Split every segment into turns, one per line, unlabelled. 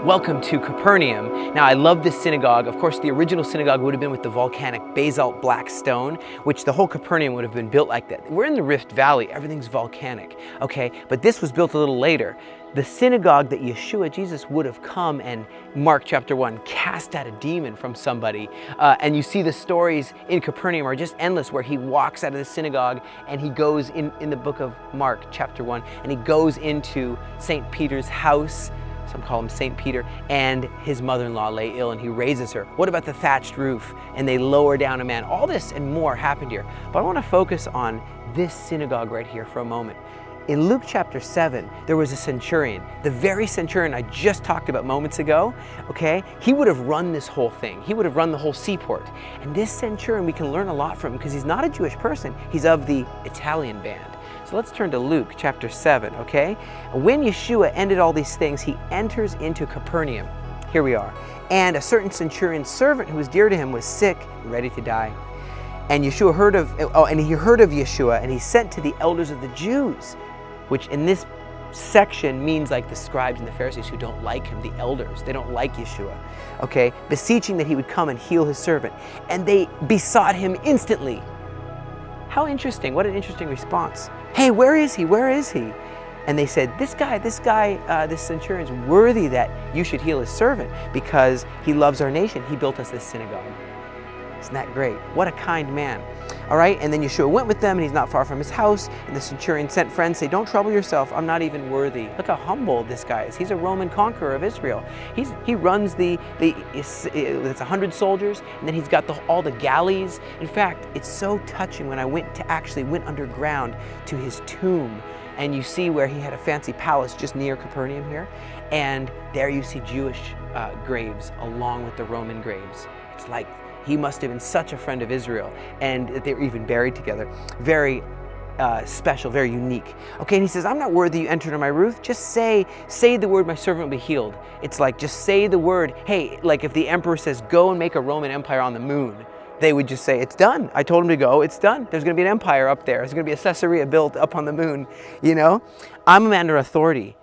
Welcome to Capernaum. Now, I love this synagogue. Of course, the original synagogue would have been with the volcanic basalt black stone, which the whole Capernaum would have been built like that. We're in the Rift Valley. Everything's volcanic, okay? But this was built a little later. The synagogue that Yeshua, Jesus, would have come and, Mark chapter 1, cast out a demon from somebody. And you see the stories in Capernaum are just endless, where he walks out of the synagogue and he goes in the book of Mark chapter 1, and he goes into St. Peter's house. Some call him St. Peter, and his mother-in-law lay ill and he raises her. What about the thatched roof? And they lower down a man. All this and more happened here. But I want to focus on this synagogue right here for a moment. In Luke chapter 7, there was a centurion, the very centurion I just talked about moments ago, okay? He would have run this whole thing. He would have run the whole seaport. And this centurion, we can learn a lot from him because he's not a Jewish person. He's of the Italian band. So let's turn to Luke chapter 7, okay? When Yeshua ended all these things, he enters into Capernaum. Here we are. And a certain centurion's servant who was dear to him was sick and ready to die. And Yeshua heard of Yeshua, and he sent to the elders of the Jews, which in this section means like the scribes and the Pharisees who don't like him, the elders. They don't like Yeshua, okay? Beseeching that he would come and heal his servant. And they besought him instantly. How interesting, what an interesting response. Hey, where is he? Where is he? And they said, this centurion's worthy that you should heal his servant because he loves our nation. He built us this synagogue. Isn't that great? What a kind man. All right, and then Yeshua went with them, and he's not far from his house. And the centurion sent friends, say, don't trouble yourself. I'm not even worthy. Look how humble this guy is. He's a Roman conqueror of Israel. He runs it's 100 soldiers, and then he's got all the galleys. In fact, it's so touching when I went underground to his tomb, and you see where he had a fancy palace just near Capernaum here, and there you see Jewish graves along with the Roman graves. It's like he must have been such a friend of Israel, and that they were even buried together. Very special, very unique. Okay, and he says, I'm not worthy you enter under my roof. Just say the word, my servant will be healed. It's like, just say the word. Hey, like if the emperor says, go and make a Roman empire on the moon, they would just say, it's done. I told him to go, it's done. There's gonna be an empire up there. There's gonna be a Caesarea built up on the moon, you know? I'm a man under authority.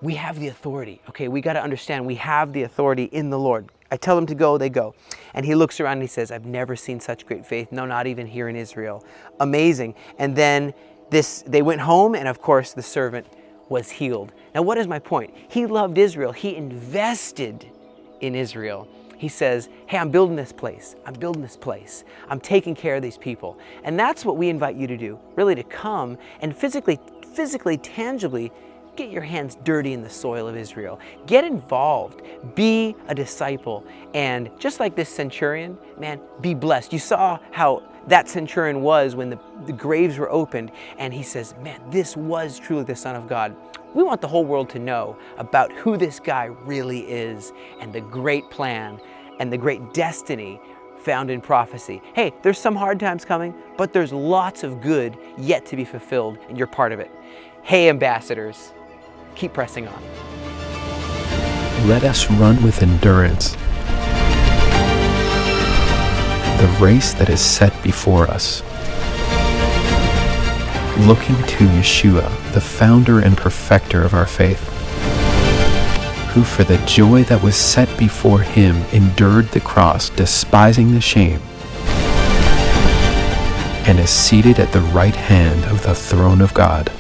We have the authority, okay? We gotta understand we have the authority in the Lord. I tell them to go, they go. And he looks around and he says, I've never seen such great faith. No, not even here in Israel. Amazing. And then they went home, and of course the servant was healed. Now what is my point? He loved Israel. He invested in Israel. He says, hey, I'm building this place. I'm building this place. I'm taking care of these people. And that's what we invite you to do, really, to come and physically, tangibly get your hands dirty in the soil of Israel. Get involved. Be a disciple. And just like this centurion, man, be blessed. You saw how that centurion was when the graves were opened, and he says, man, this was truly the Son of God. We want the whole world to know about who this guy really is and the great plan and the great destiny found in prophecy. Hey, there's some hard times coming, but there's lots of good yet to be fulfilled, and you're part of it. Hey, ambassadors, keep pressing on.
Let us run with endurance the race that is set before us, looking to Yeshua, the founder and perfecter of our faith, who for the joy that was set before him endured the cross, despising the shame, and is seated at the right hand of the throne of God.